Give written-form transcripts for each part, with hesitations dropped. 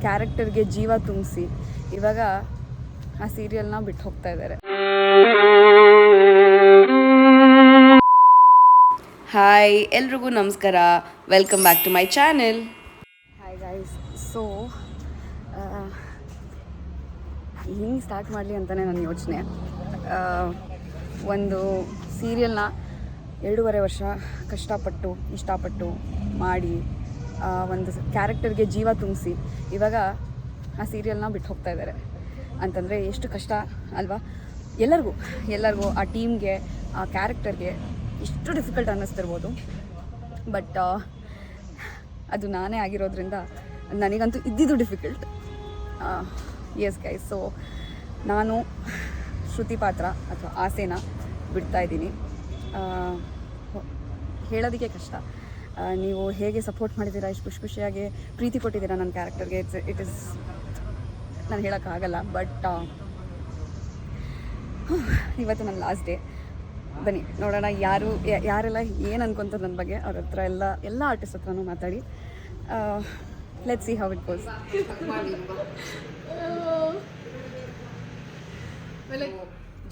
ಕ್ಯಾರೆಕ್ಟರ್ಗೆ ಜೀವ ತುಂಬಿಸಿ ಇವಾಗ ಆ ಸೀರಿಯಲ್ನ ಬಿಟ್ಟು ಹೋಗ್ತಾ ಇದ್ದಾರೆ. ಹಾಯ್, ಎಲ್ರಿಗೂ ನಮಸ್ಕಾರ. Welcome back to my channel. Hi guys. So ಹಿಂಗೆ ಸ್ಟಾರ್ಟ್ ಮಾಡಲಿ ಅಂತಲೇ ನನ್ನ ಯೋಚನೆ. ಒಂದು ಸೀರಿಯಲ್ನ 2.5 ವರ್ಷ ಕಷ್ಟಪಟ್ಟು ಇಷ್ಟಪಟ್ಟು ಮಾಡಿ ಒಂದು ಕ್ಯಾರೆಕ್ಟರ್ಗೆ ಜೀವ ತುಂಬಿಸಿ ಇವಾಗ ಆ ಸೀರಿಯಲ್ನ ಬಿಟ್ಟು ಹೋಗ್ತಾ ಇದ್ದಾರೆ ಅಂತಂದರೆ ಎಷ್ಟು ಕಷ್ಟ ಅಲ್ವಾ? ಎಲ್ಲರಿಗೂ ಆ ಟೀಮ್ಗೆ, ಆ ಕ್ಯಾರೆಕ್ಟರ್ಗೆ ಎಷ್ಟು ಡಿಫಿಕಲ್ಟ್ ಅನ್ನಿಸ್ತಿರ್ಬೋದು. ಬಟ್ ಅದು ನಾನೇ ಆಗಿರೋದ್ರಿಂದ ನನಗಂತೂ ಇದ್ದಿದ್ದು ಡಿಫಿಕಲ್ಟ್. Yes guys. ಸೊ ನಾನು ಶ್ರುತಿ ಪಾತ್ರ ಅಥವಾ ಆಸೆನ ಬಿಡ್ತಾಯಿದ್ದೀನಿ. ಹೇಳೋದಕ್ಕೆ ಕಷ್ಟ. ನೀವು ಹೇಗೆ ಸಪೋರ್ಟ್ ಮಾಡಿದ್ದೀರಾ, ಇಷ್ಟು ಖುಷಿಯಾಗಿ ಪ್ರೀತಿ ಕೊಟ್ಟಿದ್ದೀರಾ ನನ್ನ ಕ್ಯಾರೆಕ್ಟರ್ಗೆ. ಇಟ್ ಇಸ್ ನಾನು ಹೇಳೋಕ್ಕಾಗಲ್ಲ. ಬಟ್ ಇವತ್ತು ನನ್ನ ಲಾಸ್ಟ್ ಡೇ. ಬನ್ನಿ ನೋಡೋಣ ಯಾರೆಲ್ಲ ಏನು ಅನ್ಕೊತಾರೆ ನನ್ನ ಬಗ್ಗೆ. ಅವ್ರ ಹತ್ರ ಎಲ್ಲ ಆರ್ಟಿಸ್ಟ್ ಹತ್ರನೂ ಮಾತಾಡಿ let's see how it goes.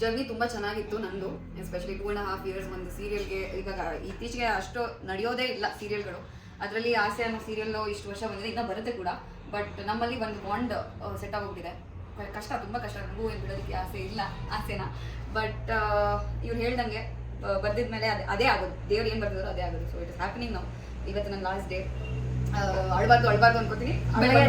Journey ತುಂಬ ಚೆನ್ನಾಗಿತ್ತು ನಂದು. ಎಸ್ಪೆಷಲಿ 2.5 years ಒಂದು ಸೀರಿಯಲ್ಗೆ. ಇವಾಗ ಇತ್ತೀಚೆಗೆ ಅಷ್ಟು ನಡೆಯೋದೇ ಇಲ್ಲ ಸೀರಿಯಲ್ಗಳು. ಅದರಲ್ಲಿ ಆಸೆ ಅನ್ನೋ ಸೀರಿಯಲ್ಲು ಇಷ್ಟು ವರ್ಷ ಬಂದಿದೆ, ಇನ್ನೂ ಬರುತ್ತೆ ಕೂಡ. ಬಟ್ ನಮ್ಮಲ್ಲಿ ಒಂದು ಬಾಂಡ್ ಸೆಟ್ ಆಗೋಗ್ಬಿಟ್ಟಿದೆ. ಕಷ್ಟ, ತುಂಬ ಕಷ್ಟ. ನನಗೂ ಏನು ಬಿಡೋದಕ್ಕೆ ಆಸೆ ಇಲ್ಲ ಆಸೆನ. ಬಟ್ ಇವ್ರು ಹೇಳ್ದಂಗೆ ಬರ್ದಿದ್ಮೇಲೆ ಅದೇ ಆಗೋದು. ದೇವ್ರು ಏನು ಬರ್ದಿದ್ರು ಅದೇ ಆಗೋದು. So it is happening now. ಇವತ್ತು ನನ್ನ ಲಾಸ್ಟ್ ಡೇ. ಅಳಬಾರ್ದು ಅನ್ಕೋತೀನಿ. ಬೆಳಗ್ಗೆ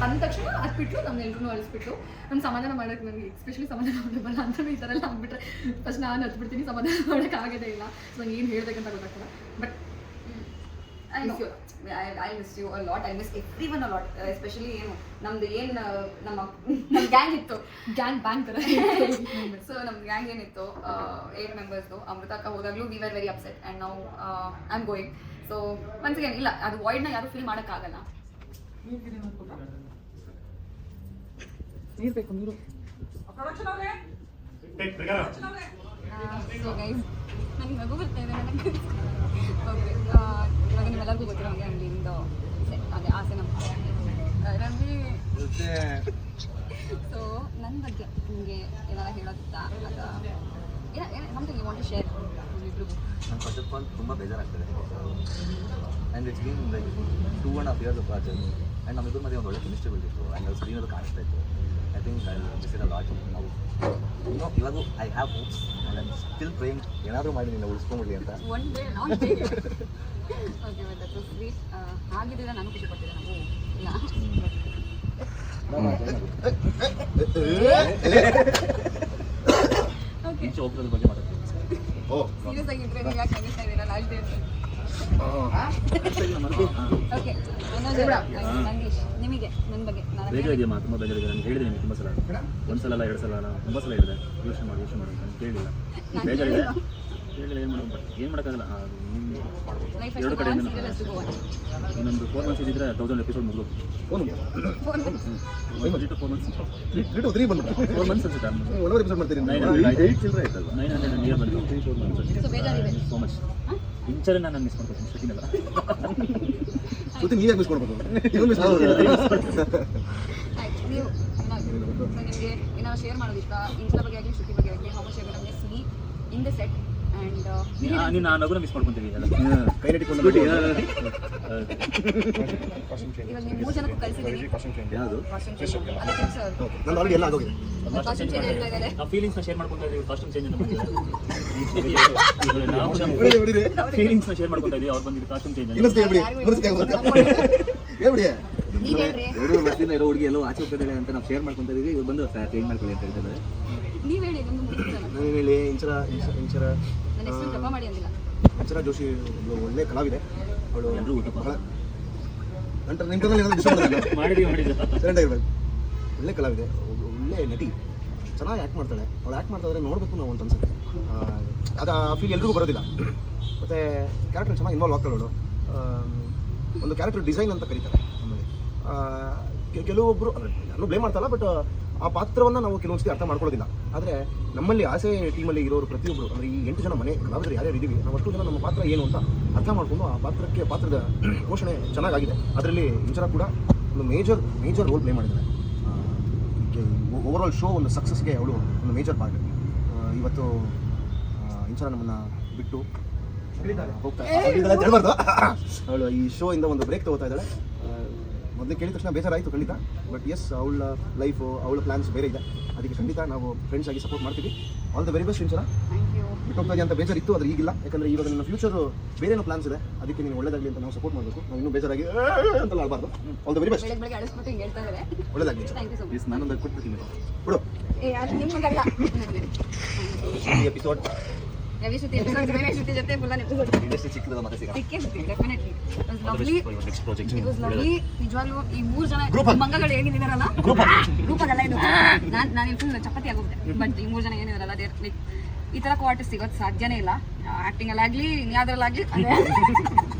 ಬಂದ ತಕ್ಷಣ ಅದ್ಬಿಟ್ಟು ನಮ್ಮೆಲ್ಲರೂ ಅಳಿಸ್ಬಿಟ್ಟು ನಮ್ಮ ಸಮಾಧಾನ ಮಾಡೋಕ್ಕೆ, ನನಗೆ ಎಸ್ಪೆಷಲಿ ಸಮಾಧಾನ ಮಾಡಬಲ್ಲ ಅಂತ ಈ ಥರ ಎಲ್ಲ ಅಂದ್ಬಿಟ್ರೆ ಫಸ್ಟ್ ನಾನು ಹತ್ಬಿಡ್ತೀನಿ. ಸಮಾಧಾನ ಮಾಡೋಕ್ಕೆ ಆಗೋದೇ ಇಲ್ಲ. ಸೊ ನಂಗೆ ಏನು ಹೇಳ್ಬೇಕಂತ ಗೊತ್ತಾಗ್ತಲ್ಲ. But I miss you a lot. I miss everyone a lot. Especially ನಮ್ದು ನಮ್ಮ ಗ್ಯಾಂಗ್ ಇತ್ತು, ಬ್ಯಾಂಕ್ ಥರ. ಸೊ ನಮ್ಮ ಗ್ಯಾಂಗ್ ಏನಿತ್ತು 8 ಮೆಂಬರ್ಸ್ದು. ಅಮೃತಕ್ಕ ಹೋದಾಗಲೂ we are very upset and ನಾವು I am going. So once again ಇಲ್ಲ, ಅದು ವಾಯ್ಡ್ನ ಯಾರು ಫೀಲ್ ಮಾಡೋಕ್ಕಾಗಲ್ಲ. ನೀರು ಬೇಕು, ನೀರು. ಸೊ ಗೈಸ್, ನನಗೆ ನಗು ಬರ್ತಾ ಇದೆ. ಓಕೆ, ಇವಾಗ ನಿಮ್ಮೆಲ್ಲರಿಗೂ ಗೊತ್ತಿರೋ ಹಾಗೆ ಅಲ್ಲಿಂದ ಅದೇ ಆಸೆ ನಮ್ಮ ರವಿ. ಸೊ ನನ್ನ ಬಗ್ಗೆ ನಿಮಗೆ ಏನಾರ ಹೇಳೋದಿತ್ತಾ ಅಥವಾ something you want to share ಇಬ್ರಿಗೂ? ನಾನು ಫಸ್ಟ್ ಆಫ್ ಆಲ್ ತುಂಬ ಬೇಜಾರಾಗ್ತದೆ. And it's been like 2.5 years of ಆ ಜರ್ನಿ. ಆ್ಯಂಡ್ ನಮ್ಮಿಬ್ಬರ ಮಧ್ಯೆ ಒಂದು ಒಳ್ಳೆ ಕೆಮಿಸ್ಟ್ರಿ ಬಂದಿತ್ತು. ಆ್ಯಂಡ್ ಅದು ಸ್ಕ್ರೀನಲ್ಲೂ ಕಾಣಿಸ್ತಾ ಇತ್ತು. I think I miss it a lot. ನಾವು ಇವಾಗೂ I have hopes and I am still praying ಏನಾದರೂ ಮಾಡಿ ನಿನ್ನ ಉಳಿಸ್ಕೊಂಬಿಡ್ಲಿ ಅಂತ. Okay, that was sweet. ಹಾಗಿದ್ರೆ ನಾನು ಖುಷಿ ಪಡ್ತಿದ್ದೆ. ನಾವು ಈಚೆ ಹೋಗ್ರದ ಬಗ್ಗೆ ಮಾತಾಡ್ತೀವಿ. ಸೀರಿಯಸ್ ಆಗಿದ್ರೆ ನೀವು ಯಾಕೆ ನಗಿಸ್ತಾ ಇದ್ದೀರಾ ಲಾಸ್ಟ್ ಡೇ? ಓಕೆ, ನಂದೀಶ್, ನಿಮಗೆ ನನ್ನ ಬಗ್ಗೆ ಬೇಜಾರಿದೆಯಮ್ಮ? ತುಂಬ ಬೇಜಾರಿದೆ. ನಾನು ಹೇಳಿದೆ ನಿಮಗೆ ತುಂಬ ಸಲ, ಒಂದು ಸಲ ಅಲ್ಲ 2 ಸಲ ಅಲ್ಲ, ತುಂಬ ಸಲ ಹೇಳಿದೆ ಯೋಚನೆ ಮಾಡಿ ನಾನು ಕೇಳಿಲ್ಲ. ಬೇಜಾರಿದೆ, ಹೇಳಿಲ್ಲ. ಏನು ಮಾಡೋಕ್ಕಾಗಲ್ಲ. ಎರಡು ಕಡೆಯಿಂದ ಇನ್ನೊಂದು 4 months ಇದ್ದಿದ್ರೆ 1000 episode ಮುಗಿದು 4 months ಅನ್ಸುತ್ತೆ. 900 ನಿಯರ್ ಬಂದು 4 months. So much. ಇಂಚರ್ ನಾನು ಮಿಸ್ ಮಾಡ್ಕೊತೀನಿ. ಶೂಟಿಂಗ್ ಅಲ್ಲ ನೀವೇ ಮಿಸ್ ಮಾಡ್ಬೋದು. ನೀವು ನಿಮಗೆ ಏನಾದ್ರು ಶೇರ್ ಮಾಡೋದಿಷ್ಟ ಇಂಚರ ಬಗ್ಗೆ ಆಗಲಿ ಶೂಟಿಂಗ್ ಬಗ್ಗೆ ಆಗಲಿ? How much you miss me in the set? ನೀನು ಆ ನಗುನ ಮಿಸ್ ಮಾಡ್ಕೊಂತೀವಿ. ಕೈ ಇಟ್ಕೊಂಡು ಇವಾಗ ನೀವು 3 ಜನಕ್ಕೂ ಕಳಿಸಿದ್ದೀರಿ. ಯಾವುದು ಫೀಲಿಂಗ್ಸ್ನ ಶೇರ್ ಮಾಡ್ಕೊತಾ ಇದೀವಿ. ಕಾಸ್ಟ್ಯೂಮ್ ಚೇಂಜ್ ಫೀಲಿಂಗ್ಸ್ನ ಶೇರ್ ಮಾಡ್ಕೊತಾ ಇದೀವಿ. ಅವ್ರು ಬಂದಿದ್ದು ಕಾಸ್ಟ್ಯೂಮ್ ಚೇಂಜ್. 2 ವರ್ಷದಿಂದ ಇರೋ ಹುಡುಗಿ ಎಲ್ಲೋ ಆಚೆ ಹೋಗ್ತಿದ್ದಾಳೆ ಅಂತ ನಾವು ಶೇರ್ ಮಾಡ್ಕೊತಾ ಇದೀವಿ. ಇವ್ರು ಬಂದು ಚೇಂಜ್ ಮಾಡ್ಕೊಳ್ಳಿ ಅಂತ ಹೇಳ್ತಾರೆ. ನೀವು ಹೇಳಿ, ನೀವು ಹೇಳಿ. ಇಂಚರ ನನ್ನ ಹೆಸರು ಜಪ ಮಾಡಿ ಅಂದಿಲ್ಲ. ಇಂಚರ ಜೋಶಿ ಒಳ್ಳೆ ಕಲಾವಿದೆ. ಅವಳು ಎಲ್ಲರೂ ಬಹಳ ನಿಂತಲ್ಲಿ ಮಾಡಿದ್ದೀವಿ. ಒಳ್ಳೆ ಕಲಾವಿದೆ, ಒಳ್ಳೆ ನಟಿ, ಚೆನ್ನಾಗಿ ಆ್ಯಕ್ಟ್ ಮಾಡ್ತಾಳೆ. ಅವಳು ಆ್ಯಕ್ಟ್ ಮಾಡ್ತಾ ಇದ್ರೆ ನೋಡಬೇಕು ನಾವು ಅಂತ ಅನ್ಸುತ್ತೆ. ಅದು ಆ ಫೀಲ್ ಎಲ್ರಿಗೂ ಬರೋದಿಲ್ಲ. ಮತ್ತು ಕ್ಯಾರೆಕ್ಟರ್ ಚೆನ್ನಾಗಿ ಇನ್ವಾಲ್ವ್ ಆಗ್ತಾಳೆ ಅವಳು. ಒಂದು ಕ್ಯಾರೆಕ್ಟರ್ ಡಿಸೈನ್ ಅಂತ ಕರೀತಾರೆ ನಮ್ಮಲ್ಲಿ. ಕೆಲವೊಬ್ಬರು ನಾನು ಬ್ಲೇಮ್ ಮಾಡ್ತಾಯಿಲ್ಲ, ಬಟ್ ಆ ಪಾತ್ರವನ್ನು ನಾವು ಕೆಲವೊಂದ್ಸತಿ ಅರ್ಥ ಮಾಡ್ಕೊಳ್ಳೋದಿಲ್ಲ. ಆದರೆ ನಮ್ಮಲ್ಲಿ ಆಸೆ ಟೀಮಲ್ಲಿ ಇರೋರು ಪ್ರತಿಯೊಬ್ಬರು, ಅಂದರೆ ಈ 8 ಜನ ಮನೆ ಕಲಾವಿದರು ಯಾರ್ಯಾರು ಇದ್ದೀವಿ, ನಾವು ಅಷ್ಟು ಜನ ನಮ್ಮ ಪಾತ್ರ ಏನು ಅಂತ ಅರ್ಥ ಮಾಡಿಕೊಂಡು ಆ ಪಾತ್ರದ ಪೋಷಣೆ ಚೆನ್ನಾಗಾಗಿದೆ. ಅದರಲ್ಲಿ ಇಂಚರ ಕೂಡ ಒಂದು ಮೇಜರ್ ರೋಲ್ ಪ್ಲೇ ಮಾಡಿದ್ದಾಳೆ. ಓವರಾಲ್ ಶೋ ಒಂದು ಸಕ್ಸಸ್ಗೆ ಅವಳು ಒಂದು ಮೇಜರ್ ಪಾರ್ಟ್. ಇವತ್ತು ಇಂಚರ ನಮ್ಮನ್ನು ಬಿಟ್ಟು ಹೋಗ್ತಾ ಹೇಳ್ಬಾರ್ದು, ಅವಳು ಈ ಶೋ ಇಂದ ಒಂದು ಬ್ರೇಕ್ ತಗೋತಾ ಇದ್ದಾಳೆ. ಮೊದಲು ಕೇಳಿದ ತಕ್ಷಣ ಬೇಜಾರು ಆಯಿತು ಖಂಡಿತ, ಬಟ್ ಎಸ್ ಅವಳ ಲೈಫು ಅವಳ ಪ್ಲ್ಯಾನ್ಸ್ ಬೇರೆ ಇದೆ, ಅದಕ್ಕೆ ಖಂಡಿತ ನಾವು ಫ್ರೆಂಡ್ಸ್ ಆಗಿ ಸಪೋರ್ಟ್ ಮಾಡ್ತೀವಿ. All the very best Inchara. ಬಿಟ್ಟು ಹೋಗ್ತಾ ಇದೆ ಅಂತ ಬೇಜಾರಿತ್ತು, ಆದರೆ ಈಗಿಲ್ಲ, ಯಾಕಂದರೆ ಇವಾಗ ನನ್ನ ಫ್ಯೂಚರು ಬೇರೇನೋ ಪ್ಲಾನ್ಸ್ ಇದೆ, ಅದಕ್ಕೆ ನೀನು ಒಳ್ಳೆದಾಗಲಿ ಅಂತ ನಾವು ಸಪೋರ್ಟ್ ಮಾಡಬೇಕು. ನಾವು ಇನ್ನೂ ಬೇಜಾರಾಗಿ ಅಂತ ಆಡಬಾರ್ದು. All the very best. ಒಳ್ಳೆದಾಗಲಿ ಪ್ಲೀಸ್. ನಾನೊಂದು ಕೊಟ್ಬಿಡ್ತೀನಿ ಬಿಡು ಎಪಿಸೋಡ್. ನಿಜವಾಗ್ಲೂ ಈ 3 ಜನ ಮಂಗಗಳು ಏನಿದಾರಲ್ಲ, ಗ್ರೂಪಲ್ಲ ಇದು, ನಾನು ಫುಲ್ ಚಪಾತಿ ಆಗೋಗುತ್ತೆ. ಬಟ್ ಈ 3 ಜನ ಏನಿದಾರಲ್ಲ ಲೈಕ್ ಈ ತರ ಕ್ವಾರ್ಟರ್ಸ್ ಸಿಗೋದು ಸಾಧ್ಯನೇ ಇಲ್ಲ, ಆಕ್ಟಿಂಗ್ ಅಲ್ಲಾಗ್ಲಿ ಇನ್ಯಾವ್ದ್ರಲ್ಲಾಗ್ಲಿ.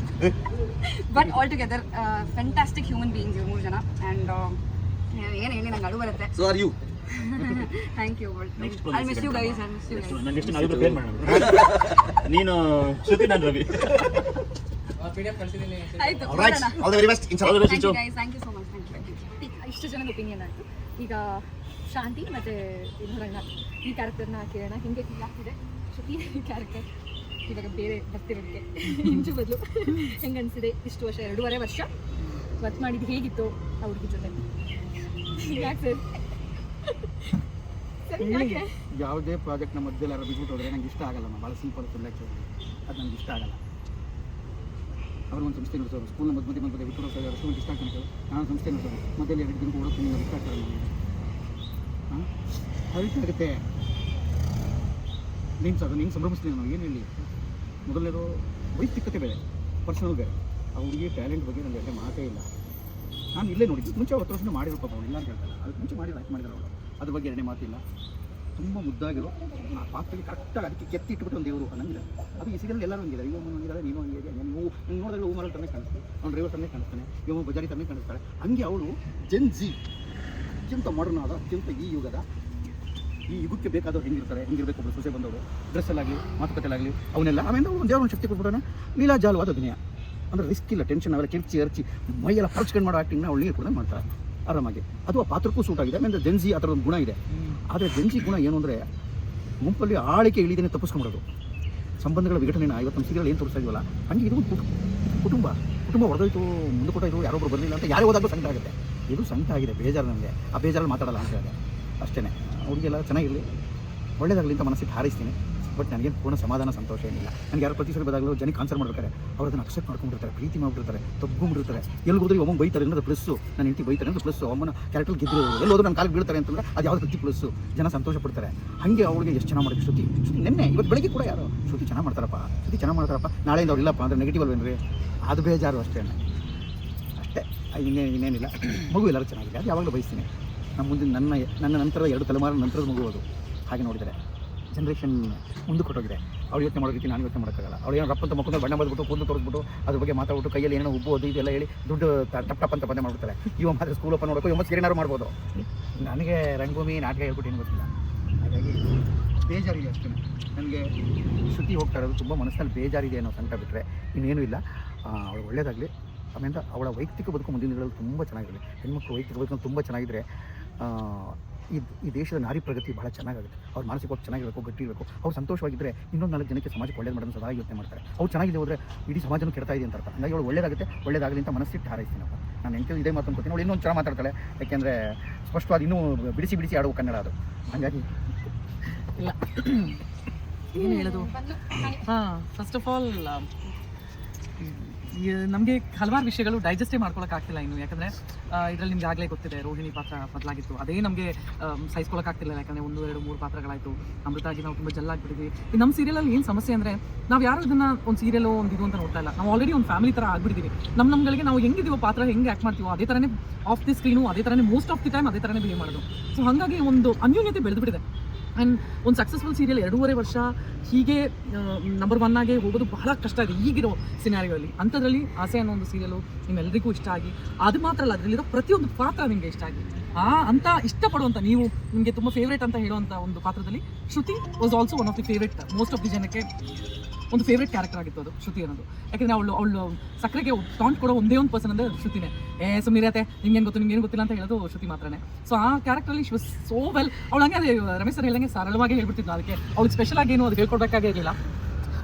But all together fantastic human beings ಇವ್ರು 3 ಜನ. ಆ್ಯಂಡ್ ಏನು ಹೇಳಿ ನಂಗೆ ಅಳು ಬರುತ್ತೆ. So are you. Thank you. I miss you guys. Next ನಾವಿಬ್ರು ಪ್ಲೇನ್ ಮಾಡೋಣ. ನೀನು ಶ್ರುತಿ, ನಾನು ರವಿ. ಆಯ್ತು, all the very best Inchara. Thank you guys, thank you so much. Thank you. ಇಷ್ಟು ಜನದ ಒಪಿನಿಯನ್ ಆಯಿತು. ಈಗ ಶಾಂತಿ ಮತ್ತು ರಣ್ ಈ ಕ್ಯಾರೆಕ್ಟರ್ನ ಕೇಳೋಣ. ಹಿಂಗೆ ಫೀಲ್ ಆಗ್ತಿದೆ ಶ್ರುತಿ ಕ್ಯಾರೆಕ್ಟರ್ ಇವಾಗ ಬೇರೆ ಬರ್ತಿರೋದಕ್ಕೆ ಇಂಚು ಬದಲು ಹೆಂಗೆ ಅನಿಸಿದೆ? ಇಷ್ಟು ವರ್ಷ 2.5 ವರ್ಷ ವರ್ಕ್ ಮಾಡಿದ್ದು ಹೇಗಿತ್ತು ಆ ಹುಡುಗಿ ಜೊತೆ? ಯಾಕೆ ಸರ್ ಯಾಕೆ ಯಾವುದೇ ಪ್ರಾಜೆಕ್ಟ್ನ ಮಧ್ಯದಲ್ಲಿ ಯಾರು ಬಿಟ್ಬಿಟ್ಟು ಹೋದರೆ ನಂಗೆ ಇಷ್ಟ ಆಗಲ್ಲ. ಭಾಳ ಸಿಂಪಲ್ ಸುಳ್ಳಕ್ಕೆ ಅದು ನನಗೆ ಇಷ್ಟ ಆಗಲ್ಲ. ಅವರು ಒಂದು ಸಂಸ್ಥೆ ನಡೆಸೋರು, ಸ್ಕೂಲ್ನ ಮಧ್ಯೆ ಬಿಟ್ಟು ಹೋಗೋದು ಅಷ್ಟು ಇಷ್ಟ ಆಗ್ತಾನೆ. ನಾನು ಸಂಸ್ಥೆ ನಡೆಸೋದು ಮೊದಲು 2 ದಿನ ಕೂಡ ನಿಮ್ಗೆ ಇಷ್ಟ ಆಗ್ತಾರೆ ನನಗೆ. ಹಾಂ ಅದಕ್ಕೆ ಆಗುತ್ತೆ ನೀನು ಸಂಭ್ರಮಿಸ್ತೀನಿ. ನಾವು ಏನು ಹೇಳಿ, ಮೊದಲನೇದು ವೈಯಕ್ತಿಕತೆ ಬೇರೆ, ಪರ್ಸನಲ್ ಬೇರೆ. ಆ ಹುಡುಗಿ ಟ್ಯಾಲೆಂಟ್ ಬಗ್ಗೆ ನನಗೆ ಮಾತೇ ಇಲ್ಲ. ನಾನು ಇಲ್ಲೇ ನೋಡಿದ್ದು ಮುಂಚೆ 10 ವರ್ಷ ಮಾಡಿರೋ ಪಾಪ ಅವಳು, ಇಲ್ಲ ಅಂತ ಹೇಳ್ತಾರೆ. ಅದಕ್ಕೆ ಮುಂಚೆ ಮಾಡಿದ್ದಾರೆ ಅವಳು, ಅದ್ರ ಬಗ್ಗೆ ಎರಡನೇ ಮಾತಿಲ್ಲ. ತುಂಬ ಮುದ್ದಾಗಿರೋ ಆ ಪಾತ್ರದಲ್ಲಿ ಕರೆಕ್ಟಾಗಿ ಅದಕ್ಕೆ ಕೆತ್ತಿ ಇಟ್ಬಿಟ್ಟು ಒಂದು ದೇವರು ಅನ್ನಂಗಿಲ್ಲ. ಅದು ಈ ಸೀರಿಯಲ್ ಎಲ್ಲರೂ ಹಂಗಿದ್ದಾರೆ. ಇವನು ಹಂಗಿದ್ದಾರೆ, ನೀನು ಹಂಗಿದೆ. ನೀವು ನೋಡಿದ್ರೆ ಹೂಮರಲ್ಲಿ ತನ್ನೇ ಕಾಣಿಸ್ತಾನೆ, ಅವ್ನು ಡ್ರೈವರ್ ತನ್ನೇ ಕಾಣಿಸ್ತಾನೆ, ಇವನು ಬಜಾರಿ ತನ್ನೇ ಕಾಣಿಸ್ತಾಳೆ. ಹಂಗೆ ಅವಳು ಜೆನ್ ಜಿ, ಅತ್ಯಂತ ಮಾಡರ್ನ್ ಆದ, ಅತ್ಯಂತ ಈ ಯುಗಕ್ಕೆ ಬೇಕಾದವ್ರು ಹೆಂಗಿರಬೇಕು ಒಬ್ಬರು ಸೊಸೆ ಬಂದವರು, ಡ್ರೆಸ್ಸಲ್ಲಾಗಲಿ ಮಾತುಕತೆಲಾಗಲಿ ಅವನ್ನೆಲ್ಲ. ಆಮೇಲೆ ಒಂದು ದೇವ್ರ ಶಕ್ತಿ ಕೊಟ್ಬಿಡೋಣ. ಲೀಲಾಜಾಲವಾದ ದುನಿಯಾ ಅಂದರೆ ರಿಸ್ಕ್ ಇಲ್ಲ, ಟೆನ್ಷನ್ ಅವೆಲ್ಲ ಕಿರ್ಚಿ ಮೈಯೆಲ್ಲ ಪರ್ಚ್ಕೊಂಡು ಮಾಡೋ ಆ್ಯಕ್ಟಿಂಗ್ನ ಅವಳು ನೀರು ಕೂಡ ಮಾಡ್ತಾರೆ ಆರಾಮಾಗಿ. ಅದು ಆ ಪಾತ್ರಕ್ಕೂ ಸೂಟ್ ಆಗಿದೆ. ಆಮೇಲೆ ಜೆನ್ಸಿ ಆ ಥರ ಒಂದು ಗುಣ ಇದೆ. ಆದರೆ ಜೆನ್ಸಿ ಗುಣ ಏನು ಅಂದರೆ ಗುಂಪಲ್ಲಿ ಆಳಿಕೆ ಇಳಿದೇನೆ ತಪ್ಪಿಸ್ಕೊಂಬಿಡೋದು, ಸಂಬಂಧಗಳ ವಿಘಟನೆನ. ಇವತ್ತು ನಮ್ಮ ಸೀರಿಯಲ್ ಏನು ತೋರಿಸ್ತಾ ಇದೀವಲ್ಲ, ಹಂಗೆ ಇದು ಒಂದು ಕುಟುಂಬ ಹೊಡೆದೋಯ್ತು, ಮುಂದೆ ಕೊಟ್ಟೋಯ್ತು, ಯಾರೊಬ್ಬರು ಬರಲಿಲ್ಲ ಅಂತ ಯಾರೇ ಹೋದಾಗಲೂ ಸಂಕಟ ಆಗುತ್ತೆ. ಇದು ಸಂಕಟ ಆಗಿದೆ, ಬೇಜಾರು ನನಗೆ. ಆ ಬೇಜಾರಲ್ಲಿ ಮಾತಾಡಲ್ಲ ಅಂತ ಹೇಳಿದೆ ಅಷ್ಟೇ. ಅವ್ರಿಗೆಲ್ಲ ಚೆನ್ನಾಗಿರಲಿ, ಒಳ್ಳೇದಾಗಲಿ ಅಂತ ಮನಸ್ಸಿಗೆ ಹಾರೈಸ್ತೀನಿ. ಬಟ್ ನನಗೇನು ಪೂರ್ಣ ಸಮಾಧಾನ ಸಂತೋಷ ಏನಿಲ್ಲ. ನನಗೆ ಯಾರು ಪ್ರತಿ ಸಲ ಬಂದಾಗಲೂ ಜನಕ್ಕೆ ಆನ್ಸರ್ ಮಾಡ್ಬೇಕಾರೆ ಅವ್ರು ಅದನ್ನು ಅಕ್ಸೆಪ್ಟ್ ಮಾಡ್ಕೊಂಡಿರ್ತಾರೆ, ಪ್ರೀತಿ ಮಾಡಿಬಿಡ್ತಾರೆ, ತಗ್ಗೊಂಬಿಟ್ಟಿರ್ತಾರೆ. ಎಲ್ಲಿ ಹೋದ್ರೆ ಒಮ್ಮೆ ಬೈತಾರೆ ಅನ್ನೋದು ಪ್ಲಸ್ಸು, ನಾನು ಹೆಂಡತಿ ಬೈತಾರೆ ಅಂದ್ರೆ ಪ್ಲಸ್ಸು, ಅಮ್ಮನ ಕ್ಯಾರೆಕ್ಟರ್ ಗೆದ್ದು ಎಲ್ಲಿ ಹೋದ್ರು ನನ್ನ ಕಾಲಿಗೆ ಬೀಳ್ತಾರೆ ಅಂತಂದ್ರೆ ಅದು ಯಾವ್ದು ಪ್ರತಿ ಪ್ಲಸ್ಸು, ಜನ ಸಂತೋಷ ಪಡ್ತಾರೆ. ಹಾಗೆ ಅವಳಿಗೆ ಎಷ್ಟು ಚೆನ್ನಾಗಿ ಮಾಡಿದ್ರು ಶ್ರುತಿ ನಿನ್ನೆ ಇವತ್ತು ಬೆಳಗ್ಗೆ ಕೂಡ ಯಾರು ಶ್ರುತಿ ಚೆನ್ನಾಗಿ ಮಾಡ್ತಾರಪ್ಪ, ನಾಳೆಯಿಂದ ಅವ್ರು ಇಲ್ಲಪ್ಪ ಅಂದರೆ ನೆಗೆಟಿವ್ ಅಲ್ವೇನ್ರಿ, ಅದು ಬೇಜಾರು ಅಷ್ಟೇ. ಇನ್ನೇನಿಲ್ಲ. ಮಗು ಎಲ್ಲರೂ ಚೆನ್ನಾಗಿದೆ, ಅದು ಯಾವಾಗಲೂ ಬಯಸ್ತೀನಿ. ನಮ್ಮ ಮುಂದೆ ನನ್ನ ನಂತರ 2 ತಲೆಮಾರಿನ ನಂತರದ ಮಗು ಅದು. ಹಾಗೆ ನೋಡಿದರೆ ಜನ್ರೇಷನ್ ಮುಂದಕ್ಕೆ ಕೊಟ್ಟೋಗಿದೆ. ಅವ್ರು ಯೋಚನೆ ಮಾಡೋ ರೀತಿ ನಾನು ಯೋಚನೆ ಮಾಡೋಕ್ಕಾಗಲ್ಲ. ಅವ್ರು ಏನೋ ರಪ್ಪಂತ ಮಕ್ಕಳು ಬಣ್ಣ ಬದ್ಬಿಟ್ಟು ಕೂದಲು ತೋರಿಸ್ಬಿಟ್ಟು ಅದ್ರ ಬಗ್ಗೆ ಮಾತಾಡ್ಬಿಟ್ಟು ಕೈಯಲ್ಲಿ ಏನೋ ಉಬ್ಬು ಅದು ಇದೆಲ್ಲ ಹೇಳಿ ದುಡ್ಡು ಟಪ್ ಅಂತ ಬಂದೆ ಮಾಡ್ಬಿಡ್ತಾರೆ. ಇವ ಮಾತ್ರ ಸ್ಕೂಲ್ ಓಪನ್ ಮಾಡಬೇಕು, ಇವ ಏನಾರು ಮಾಡ್ಬೋದು. ನನಗೆ ರಂಗಭೂಮಿ ನಾಟಕ ಹೇಳ್ಬಿಟ್ಟು ಏನು ಗೊತ್ತಿಲ್ಲ. ಹಾಗಾಗಿ ಬೇಜಾರಿದೆ ಅಷ್ಟೇ ನನಗೆ. ಶ್ರುತಿ ಹೋಗ್ತಾ ಇರೋದು ತುಂಬ ಮನಸ್ಸಿನಲ್ಲಿ ಬೇಜಾರಿದೆ ಅನ್ನೋ ಸಂಕಟ ಬಿಟ್ಟರೆ ಇನ್ನೇನೂ ಇಲ್ಲ. ಅವಳು ಒಳ್ಳೆಯದಾಗಲಿ. ಆಮೇಲೆ ಅವಳ ವೈಯಕ್ತಿಕ ಬದುಕು ಮುಂದಿನ ದಿನಗಳಲ್ಲಿ ತುಂಬ ಚೆನ್ನಾಗಿರಲಿ. ಹೆಣ್ಮಕ್ಳು ವೈಯಕ್ತಿಕ ಬದುಕು ತುಂಬ ಚೆನ್ನಾಗಿದ್ದರೆ ಈ ದೇಶದ ನಾರಿ ಪ್ರಗತಿ ಭಾಳ ಚೆನ್ನಾಗುತ್ತೆ. ಅವ್ರು ಮಾನಸಿಕವಾಗಿ ಚೆನ್ನಾಗಿರಬೇಕು, ಗಟ್ಟಿ ಇರಬೇಕು. ಅವ್ರು ಸಂತೋಷವಾಗಿದ್ದರೆ ಇನ್ನೊಂದು 4 ಜನಕ್ಕೆ ಸಮಾಜಕ್ಕೆ ಒಳ್ಳೇದು ಮಾಡೋದು ಸದಾ ಯೋಚನೆ ಮಾಡ್ತಾರೆ. ಅವ್ರು ಚೆನ್ನಾಗಿದೆ ಹೋದರೆ ಇಡೀ ಸಮಾಜನೂ ಕೆಡ್ತಾ ಇದೆ ಅಂತ ಅರ್ಥ. ಹಾಗಾಗಿ ಅವಳು ಒಳ್ಳೇದಾಗಲಿ ಅಂತ ಮನಸ್ಸಿಟ್ಟು ಹಾರೈಸ್ತೀನಪ್ಪ. ನಾನು ಎಂಟು ಇದೇ ಮಾತು ಅನ್ಕೋತೀನಿ. ಅವಳು ಇನ್ನೊಂದು ಚೆನ್ನಾಗಿ ಮಾತಾಡ್ತಾಳೆ, ಯಾಕೆಂದರೆ ಸ್ಪಷ್ಟವಾದ ಇನ್ನೂ ಬಿಡಿಸಿ ಆಡುವ ಕನ್ನಡ ಅದು. ಹಾಗಾಗಿ ಇಲ್ಲ ಏನು ಹೇಳೋದು. ಫಸ್ಟ್ ಆಫ್ ಆಲ್ ನಮಗೆ ಹಲವಾರು ವಿಷಯಗಳು ಡೈಜೆಸ್ಟೇ ಮಾಡ್ಕೊಳಕ್ಕಾಗ್ತಿಲ್ಲ ಇನ್ನು. ಯಾಕಂದರೆ ಇದರಲ್ಲಿ ನಿಮ್ಗೆ ಆಗಲೇ ಗೊತ್ತಿದೆ, ರೋಹಿಣಿ ಪಾತ್ರ ಬದಲಾಗಿತ್ತು. ಅದೇ ನಮಗೆ ಸಹಿಸ್ಕೊಳಕ್ಕಾಗ್ತಿಲ್ಲ. ಯಾಕಂದರೆ 1, 2, 3 ಪಾತ್ರಗಳಾಯಿತು. ಅಮೃತಾಗಿ ನಾವು ತುಂಬ ಜಲ್ಲಾಗ್ಬಿಟ್ಟಿದ್ವಿ. ನಮ್ಮ ಸೀರಿಯಲಲ್ಲಿ ಏನು ಸಮಸ್ಯೆ ಅಂದರೆ ನಾವು ಯಾರು ಇದನ್ನು ಒಂದು ಸೀರಿಯಲು ಒಂದು ಇದು ಅಂತ ನೋಡ್ತಾ ಇಲ್ಲ. ನಾವು ಆಲ್ರೆಡಿ ಒಂದು ಫ್ಯಾಮಿಲಿ ಥರ ಆಗ್ಬಿಟ್ಟಿದ್ದೀವಿ. ನಮ್ಮಗಳಿಗೆ ನಾವು ಹೆಂಗಿದ್ದೀವೋ ಪಾತ್ರ ಹೆಂಗೆ ಆ್ಯಕ್ಟ್ ಮಾಡ್ತೀವೋ ಅದೇ ಥರನೇ ಆಫ್ ದಿ ಸ್ಕ್ರೀನು, ಅದೇ ಥರನೇ ಮೋಸ್ಟ್ ಆಫ್ ದಿ ಟೈಮ್ ಅದೇ ಥರನೇ ಬಿಹೇವ್ ಮಾಡೋದು. ಸೊ ಹಾಗಾಗಿ ಒಂದು ಅನ್ಯೋನ್ಯತೆ ಬೆಳೆದುಬಿಟ್ಟಿದೆ. ಆ್ಯಂಡ್ ಒಂದು ಸಕ್ಸಸ್ಫುಲ್ ಸೀರಿಯಲ್ 2.5 ವರ್ಷ ಹೀಗೆ ನಂಬರ್ 1 ಆಗಿ ಹೋಗೋದು ಬಹಳ ಕಷ್ಟ ಇದೆ ಈಗಿರೋ ಸಿನಾರಿಯೋಲ್ಲಿ. ಅಂಥದ್ರಲ್ಲಿ ಆಸೆ ಅನ್ನೋ ಒಂದು ಸೀರಿಯಲು ನಿಮ್ಮೆಲ್ಲರಿಗೂ ಇಷ್ಟ ಆಗಿ, ಅದು ಮಾತ್ರ ಅಲ್ಲ ಅದರಲ್ಲಿರೋ ಪ್ರತಿಯೊಂದು ಪಾತ್ರ ನಿಮಗೆ ಇಷ್ಟ ಆಗಿ ಅಂತ ಇಷ್ಟಪಡುವಂಥ, ನೀವು ನಿಮಗೆ ತುಂಬ ಫೇವ್ರೇಟ್ ಅಂತ ಹೇಳುವಂಥ ಒಂದು ಪಾತ್ರದಲ್ಲಿ Shruti was also one of the favourite most of the ಜನಕ್ಕೆ. ಒಂದು ಫೇವ್ರೇಟ್ ಕ್ಯಾರೆಕ್ಟರ್ ಆಗಿತ್ತು ಅದು ಶ್ರುತಿ ಅನ್ನೋದು. ಯಾಕಂದರೆ ಅವಳು ಸಕ್ಕರೆಗೆ ಟಾಂಟ್ ಕೊಡೋ ಒಂದೇ ಒಂದು ಪರ್ಸನ್ ಅಂದರೆ ಶ್ರುತಿನೇ. ಸುಮ್ಮನಿರತ್ತೆ ನಿಮ್ಗೇನು ಗೊತ್ತು ನಿಮ್ಗೇನು ಗೊತ್ತಿಲ್ಲ ಅಂತ ಹೇಳೋದು ಶ್ರುತಿ ಮಾತ್ರನೇ. ಸೊ ಆ ಕ್ಯಾರೆಕ್ಟರಲ್ಲಿ ಶಿ ವಾಸ್ ಸೋ ವೆಲ್. ಅವಳು ಹಂಗೆ ಅದೇ ರಮೇಶ್ ಸರ್ ಹೇಳ್ದಂಗೆ ಸರಳವಾಗಿ ಹೇಳ್ಬಿಡ್ತಿದ್ನು. ಅದಕ್ಕೆ ಅವ್ಳಿಗೆ ಸ್ಪೆಷಲ್ ಆಗಿ ಏನು ಅದು ಹೇಳ್ಕೊಡ್ಬೇಕಾಗೇ ಇರಲಿಲ್ಲ.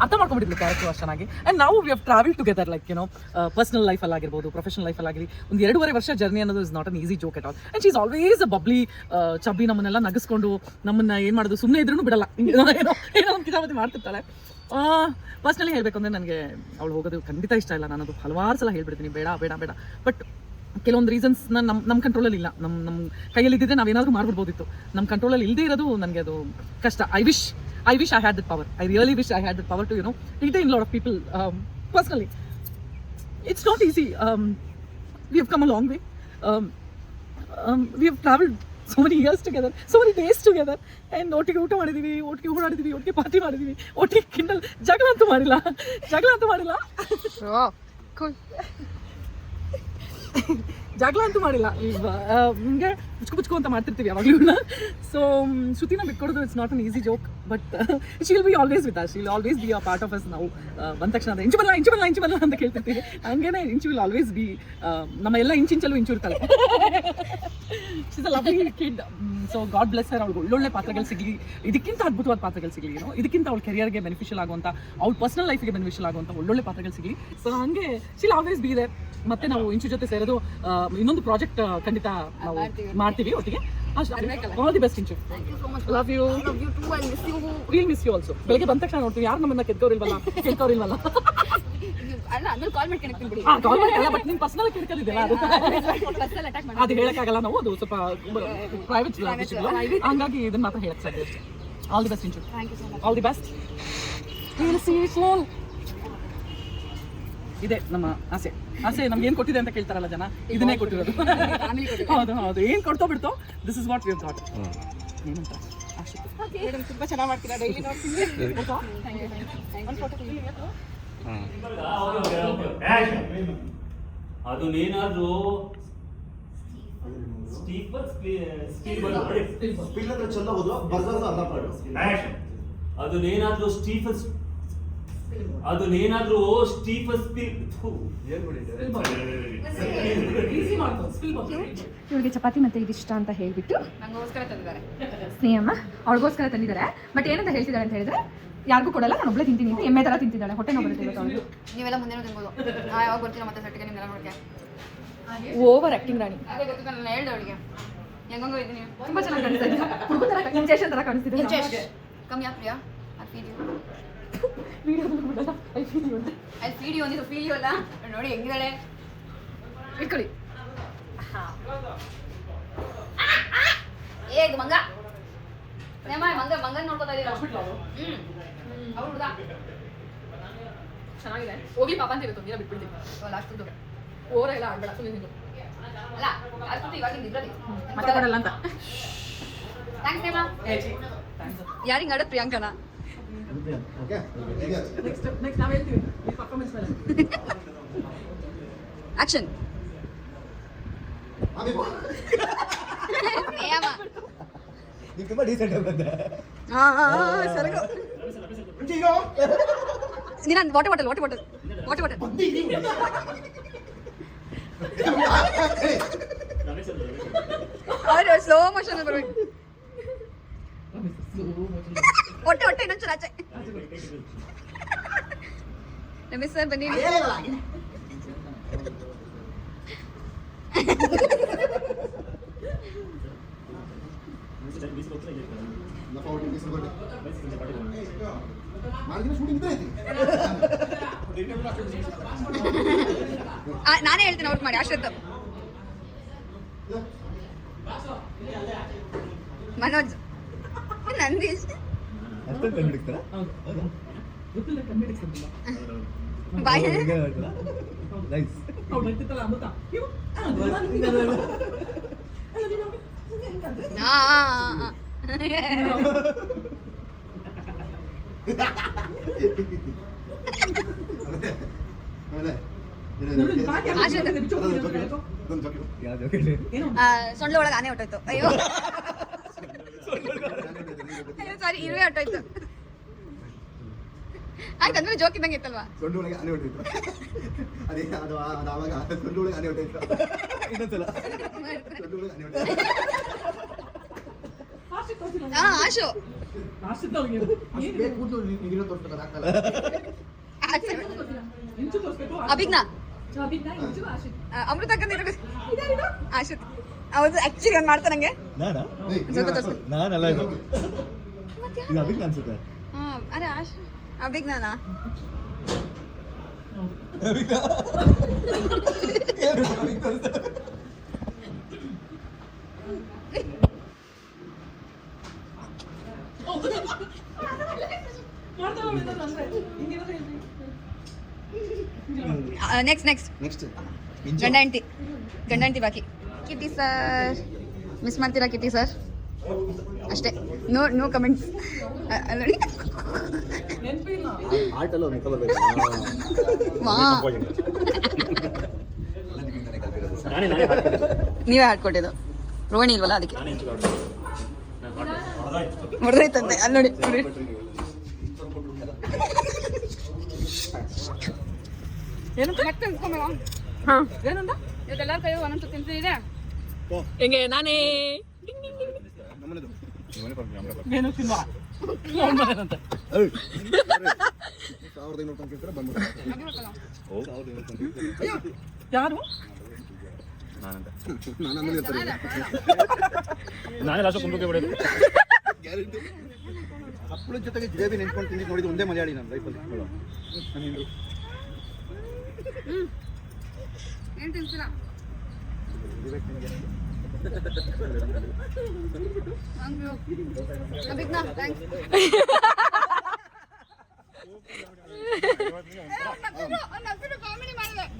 ಅರ್ಥ ಮಾಡ್ಕೊಂಡ್ಬಿಟ್ಟಿದ್ಲು ಕ್ಯಾರೆಕ್ಟರ್ ಅಷ್ಟು ಚೆನ್ನಾಗಿ. ಆ್ಯಂಡ್ ನಾವು we have travel together like personal ಲೈಫಲ್ಲಿ ಆಗಿರ್ಬೋದು, ಪ್ರೊಫೆಷನಲ್ ಲೈಫಲ್ಲಿ ಆಗಲಿ. ಒಂದು 2.5 ವರ್ಷ ಜರ್ನಿ ಅನ್ನೋದು is not an easy joke at all. And she is always a bubbly chubby, ನಮ್ಮನ್ನೆಲ್ಲ ನಗಿಸ್ಕೊಂಡು ನಮ್ಮನ್ನ ಏನು ಮಾಡೋದು ಸುಮ್ಮನೆ ಇದ್ರೂ ಬಿಡಲ್ಲ, ಏನೋ ಒಂದು ಕಿತಾಪತಿ ಮಾಡ್ತಿರ್ತಾಳೆ. ಪರ್ಸ್ನಲಿ ಹೇಳಬೇಕು ಅಂದರೆ ನನಗೆ ಅವಳು ಹೋಗೋದು ಖಂಡಿತ ಇಷ್ಟ ಇಲ್ಲ. ನಾನು ಅದು ಹಲವಾರು ಸಲ ಹೇಳ್ಬಿಡ್ತೀನಿ ಬೇಡ ಬೇಡ ಬೇಡ. ಬಟ್ ಕೆಲವೊಂದು ರೀಸನ್ಸ್ನ ನಮ್ಮ ಕಂಟ್ರೋಲಲ್ಲಿ ಇಲ್ಲ. ನಮ್ಮ ಕೈಯಲ್ಲಿ ಇದ್ದಿದ್ರೆ ನಾವೇನಾದರೂ ಮಾಡ್ಬಿಡ್ಬೋದಿತ್ತು. ನಮ್ಮ ಕಂಟ್ರೋಲಲ್ಲಿ ಇಲ್ಲದೇ ಇರೋದು ನನಗೆ ಅದು ಕಷ್ಟ. I wish I had that power. I really wish I had that power to, retain a lot of people personally. It's not easy. We have come a long way. We have traveled so many years together, so many days together. And ಒಟ್ಟಿಗೆ ಊಟ ಮಾಡಿದ್ದೀವಿ, ಒಟ್ಟಿಗೆ ಓಡಾಡಿದ್ದೀವಿ, ಒಟ್ಟಿಗೆ party ಮಾಡಿದ್ದೀವಿ, ಒಟ್ಟಿಗೆ Kindle ಜಗಳ ಅಂತೂ ಮಾಡಿಲ್ಲ. ಜಗಳ ಅಂತೂ ಮಾಡಿಲ್ಲ. ಹಿಂಗೆ ಪುಚ್ಕು ಅಂತ ಮಾಡ್ತಿರ್ತೀವಿ ಯಾವಾಗಲೂ. ಸೊ ಶ್ರುತಿನ ಬಿಟ್ಕೊಡೋದು it's not an easy joke. But she will be always with us. She will always be a part of us. ನಾವು ಬಂದ ತಕ್ಷಣ ಅದೇ ಇಂಚು ಬಲ್ಲ ಅಂತ ಕೇಳ್ತಿರ್ತೀವಿ. ಹಂಗೇನೆ ಇಂಚು ವಿಲ್ ಆಲ್ವೇಸ್ ಬಿ ನಮ್ಮ ಎಲ್ಲ ಇಂಚಲ್ಲೂ ಇಂಚು ಇರ್ತಾಳೆ. She is a lovely kid. So God bless her. ಅವ್ಳಿಗೆ ಒಳ್ಳೊಳ್ಳೆ ಪಾತ್ರಗಳು ಸಿಗಲಿ, ಇದಕ್ಕಿಂತ ಅದ್ಭುತವಾದ ಪಾತ್ರಗಳು ಸಿಗಲಿ, ಇದಕ್ಕಿಂತ ಅವ್ಳ ಕೆರಿಯರ್ಗೆ ಬೆನಿಫಿಷಿಯಲ್ ಆಗುವಂಥ, ಅವ್ಳ ಪರ್ಸನಲ್ ಲೈಫಿಗೆ ಬೆನಿಫಿಷಿಯಲ್ ಆಗುವಂಥ ಒಳ್ಳೊಳ್ಳೆ ಪಾತ್ರಗಳು ಸಿಗಲಿ. ಸೊ ಹಂಗೆ she will always be there. ಮತ್ತೆ ನಾವು ಇಂಚು ಜೊತೆ ಸೇರೋದು ಇನ್ನೊಂದು ಪ್ರಾಜೆಕ್ಟ್ ಖಂಡಿತ ನಾವು ಮಾಡ್ತೀವಿ ಒಟ್ಟಿಗೆ. All the best Inchu. Love you. Will miss you also. ಬೆಳಗ್ಗೆ ಬಂದ ತಕ್ಷಣ ನೋಡ್ತೀವಿ ಯಾರು ನಮ್ಮನ್ನ ಕೆದ್ಕೋರಿಲ್ವಲ್ಲ. ಕಾಲ್ ಮಾಡ್ತೀವಿ. ಬಟ್ ನಿಮ್ ಪರ್ಸನಲ್ ಕೆಡ್ಕೋದಿದೆಯಲ್ಲ ಅದು ಹೇಳಕ್ಕಾಗಲ್ಲ. ನಾವು ಅದು ಸ್ವಲ್ಪ ಪ್ರೈವೇಟ್ ಹಂಗಾಗಿ ಇದನ್ನ ಮಾತ್ರ ಹೇಳಕ್ ಸಾಧ್ಯ ಅಷ್ಟೇ. All the best inch. All the best. ಇದೆ ನಮ್ಮ ಆಸೆ ನಮ್ಗೆ ಏನು ಕೊಟ್ಟಿದೆ ಅಂತ ಕೇಳ್ತಾರಲ್ಲ ಜನ, ಇದನ್ನೇ ಕೊಟ್ಟಿರೋದು. ಹೌದು ಏನು ಕೊಡ್ತೋ ಬಿಡ್ತೋ, this is what we have got. ಏನಂತ ತುಂಬಾ ಚೆನ್ನಾಗಿ ಮಾಡ್ತೀರಾ, ಡೈಲಿ ನೋಡ್ತೀನಿ. ಅದು ನೀನಾದ್ರೂ ಅದು ನೀನಾದ್ರೂ ಸ್ಟೀಫನ್ ಇವಳಿಗೆ ಚಪಾತಿ ಮತ್ತೆ ಇದಿಷ್ಟ ಅಂತ ಹೇಳ್ಬಿಟ್ಟು ನಂಗೋಸ್ಕರ ತಂದಿದ್ದಾರೆ. ಸ್ನೇಹಮ್ಮ ಅವಳಿಗೋಸ್ಕರ ತಂದಿದ್ದಾರೆ. ಬಟ್ ಏನಂತ ಹೇಳ್ತಿದ್ದಾಳೆ ಅಂತ ಹೇಳಿದ್ರೆ, ಯಾರಿಗೂ ಕೊಡಲ್ಲ, ನಾನು ಒಬ್ಬಳೇ ತಿಂತೀನಿ ಅಂತ ಎಮ್ಮೆ ಥರ ತಿಂತಿದ್ದಾಳೆ. ಹೊಟ್ಟೆ ನೋವು ಬರುತ್ತೆ ಅವಳು. ನೀವೆಲ್ಲ ಮುಂದೆ ತಿನ್ಬೋದು. ಯಾವಾಗ ಬರ್ತೀರಾ ಮತ್ತೆ ಸೆಟ್ಟಿಗೆ ನಿಮ್ಮೆಲ್ಲ ನೋಡಕ್ಕೆ? ಓವರ್ ಆಕ್ಟಿಂಗ್ ರಾಣಿ. ಅದೇ ಗೊತ್ತಿಲ್ಲ, ನಾನು ಹೇಳ್ದೆ ಅವಳಿಗೆ ಹೆಂಗೋ ಇದ್ದೀನಿ. ತುಂಬಾ ಚೆನ್ನಾಗಿ ಕಾಣಿಸ್ತಾ ಇದೆ. ಹುಡುಗ ಥರ ಇಂಚೇಷನ್ ಥರ ಕಾಣಿಸ್ತಿದೆ. ಕಮ್ಮಿ Priya I feel you. I feel you ಅಂತ. ಐ ಫೀಲ್ ಯು ಅಂದಿದ್ದು ಫೀಲ್ ಯು ಅಲ್ಲ. ನೋಡಿ ಹೆಂಗಿದ್ದಾಳೆ. ಇಟ್ಕೊಳ್ಳಿ. ಇದು ಮಂಗ ಮಂಗನ್ ನೋಡ್ಕೊತಾ ಇದೀವಿ. ಅವ್ರು ಹುಡುಗ ಚೆನ್ನಾಗಿದೆ. ಹೋಗಿ ಪಾಪ ಅಂತ ಇರುತ್ತೆ, ನೀರ ಬಿಟ್ಬಿಡ್ತೀವಿ. ಲಾಸ್ಟ್ ಓವರ ಎಲ್ಲ ಆಡ್ಬೇಡ, ಸುಮ್ಮನೆ ಅಲ್ಲ ಲಾಸ್ಟ್ ಇವಾಗ ಇದ್ರಲ್ಲಿ ಮತ್ತೆ ಕೊಡಲ್ಲ ಅಂತ. ಥ್ಯಾಂಕ್ಸ್ ನೇಮಾ. ಯಾರಿಂಗ್ ಆಡೋದು ಪ್ರಿಯಾಂಕನ. ನೆಕ್ಸ್ಟ್ ನಾವು ಹೇಳ್ತೀವಿ ಪರ್ಫಾರ್ಮೆನ್ಸ್ ಮೇಲೆ. ಆಕ್ಷನ್. ನೀವು ತುಂಬ ಡೀಸೆಂಟ್ ಬಂದೆ. ಸರಕು ನೀನು ವಾಟರ್ ಬಾಟಲ್ ಅವ್ರು ಸ್ಲೋ ಮೋಷನ್ ಬರ್ಬೇಕು. ಹೊಟ್ಟೆ ಇನ್ನೊಂಚೂರು ಆಚೆ. ರಮೇಶ್ ಸರ್ ಬನ್ನಿ. ನಾನೇ ಹೇಳ್ತೀನಿ ಔಟ್ ಮಾಡಿ. ಅಷ್ಟೊತ್ತು ಮನೋಜ್ ನಂದೀಶ್ ಬಾಯ್ ಸೊಂಡ್ಲ ಒಳಗೆ ಆನೆ ಹೊಟ್ಟೋಯ್ತು. ಅಯ್ಯೋ ಸಾರಿ, ಇರುವೆ ಹೊಟ್ಟೋಯ್ತು. ಆಯ್ತು ಅಂದ್ರೆ ಜೋಕ್ ಇದ್ದಂಗೆ ಇತ್ತಲ್ವಾ. ಸೊಂಡು ಒಳಗೆ ಆನೆ ಹೊಟ್ಟಿತ್ತು. ಅದೇ ಅದು ಆವಾಗ ಸೊಂಡು ಒಳಗೆ ಆನೆ ಹೊಟ್ಟಿತ್ತು. ಇನ್ನೊಂದ್ಸಲ ಸೊಂಡು ಒಳಗೆ ಆನೆ ಹೊಟ್ಟಿತ್ತು. ಆಶು ಕೂತು ನೀಗಿರೋ ತೋರಿಸ್ತಾರೆ ಆಗ್ತಲ್ಲ. ಅಭಿಜ್ಞಾ ಅಮೃತ ಆಶು ಹೌದು ಆಕ್ಚುಲಿ ಅವ್ನು ಮಾಡ್ತಾನಂಗೆ ಸ್ವಲ್ಪ ತೋರಿಸ್ಬೇಕು. ನಾನಲ್ಲ ಇದು ಅಭಿಜ್ಞಾ ಅನ್ಸುತ್ತೆ. ಅರೆ ಆಶು ಅಭಿಜ್ಞಾನ ನೆಕ್ಸ್ಟ್ ಗಂಡ ಹೆಂಡತಿ ಬಾಕಿ. ಕಿಟಿ ಸರ್ ಮಿಸ್ ಮಾಡ್ತೀರಾ ಕಿಟಿ ಸರ್? ಅಷ್ಟೇ, ನೋ ಕಮೆಂಟ್ಸ್. ನೋಡಿ ಆರ್ಟಲ್ಲೂ ಮುಖ ಬರಬೇಕು. ನೀವೇ ಹಾಡ್ಕೊಟ್ಟಿದ್ದು, ರೋಹಿಣಿ ಇಲ್ವಲ್ಲ ಅದಕ್ಕೆ ಹೊಡೆದೈತಂತೆ. ಅಲ್ಲಿ ನೋಡಿ ಹಾಂ ಏನಂದ ಎಲ್ಲರ ಕೈ ಒಂದೊಂದು ತಿಂತಿದೆ ಹೆಂಗೆ ನಾನೇ ಏನು ತಿನ್ನುವ 1500 ತನಕ ಬಂದ್ಬಿಟ್ಟು ಯಾರು ನಾನಂತ ನಾನು ಆಮೇಲೆ ಇರ್ತಾರೆ. ನಾನೇ ಲಾಸ್ಟ್ ಕುಂಬಳಕಾಯಿ ಹೊಡೆಯೋದು. ಗ್ಯಾರಂಟಿ. ಹಪ್ಪಳದ ಜೊತೆಗೆ ಜಿಲೇಬಿ ನೆನ್ಕೊಂಡು ತಿಂದಿದ್ದು ನೋಡಿದ್ದು ಒಂದೇ ಮಲಯಾಳಿ ನನ್ನ ಲೈಫಲ್ಲಿ. ಏನು ತಿನ್ಸಿಲ್ಲ ಅಭಿಜ್ಞಾ ಥ್ಯಾಂಕ್ಸ್.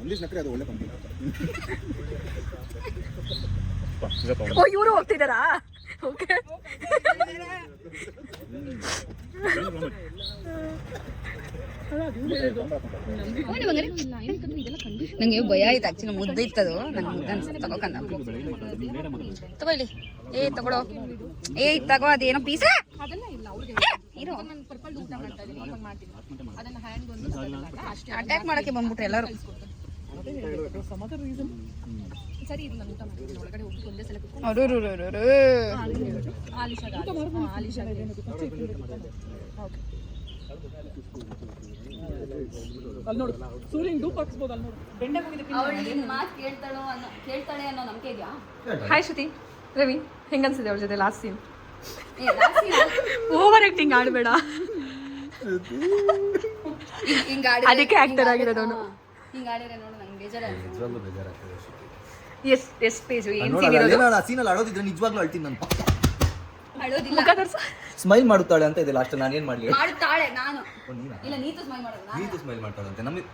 ಒಂದಿಷ್ಟು ನಕರೆ ಅದು ಒಳ್ಳೆ ಕಂಪನಿ. ಓ ಇವರು ಹೋಗ್ತಿದ್ದಾರಾ? ಓಕೆ ನಂಗೆ ಭಯ ಆಯ್ತು ಆಕ್ಚುಲಿ. ಮುದ್ದೆ ಇತ್ತದು ನಂಗೆ ಮುದ್ದೆ ಅನ್ಸುತ್ತೆ ತಗೋಕಂದ ತಗೊಳ್ಳಿ. ತಗೊಳ್ಳೋ ತಗೋ ಅದೇನೋ ಪೀಸ ಅಟ್ಯಾಕ್ ಮಾಡಕ್ಕೆ ಬಂದ್ಬಿಟ್ರೆ ಎಲ್ಲರೂ. ಅಲ್ಲಿ ನೋಡು ಸೂರ್ಯನ್ ಡೂಪ್ ಹಾಕ್ಸ್ಬೋದು. ಅಲ್ಲಿ ನೋಡು ಬೆಂಡೆ ಹೋಗಿದೆ. ಮಾತು ಕೇಳ್ತಾಳೆ ಅನ್ನೋ ನಂಬಿಕೆ ಇದೆಯಾ? ಹಾಯ್ ಶ್ರುತಿ, ರವಿ ಹೆಂಗನ್ಸಿದೆ ಅವ್ರ ಜೊತೆ ಲಾಸ್ಟ್ ಸೀನ್? ಓವರ್ ಆಕ್ಟಿಂಗ್ ಆಡಬೇಡ, ಅದಕ್ಕೆ ಆಕ್ಟರ್ ಆಗಿರೋದು ಅವನು. ಹಿಂಗಾಡಿದ್ರೆ ನೋಡು ನಂಗೆ ಬೇಜಾರಾಗ್ತದೆ. ಎಷ್ಟು ಪೇಜು ಏನು ಸೀನ್ ಇರೋದು? ನಾನು ಆ ಸೀನಲ್ಲಿ ಅಳೋದಿದ್ರೆ ನಿಜವಾಗ್ಲೂ ಅಳ್ತೀನಿ ನಾನು. ಅಳೋದಿಲ್ಲ, ಮುಖ ತೋರ್ಸು. ಸ್ಮೈಲ್ ಮಾಡುತ್ತಾಳೆ ಅಂತ ಇದೆ ಲಾಸ್ಟ್. ನಾನು ಏನು ಮಾಡಲಿ? ಮಾಡುತ್ತಾಳೆ ನಾನು ಇಲ್ಲ, ನೀತು ಸ್ಮೈಲ್ ಮಾಡೋದು ನಾನು. ನೀತು ಸ್ಮೈಲ್ ಮಾಡ್ತಾಳೆ ಅಂತ ನಮಗೆ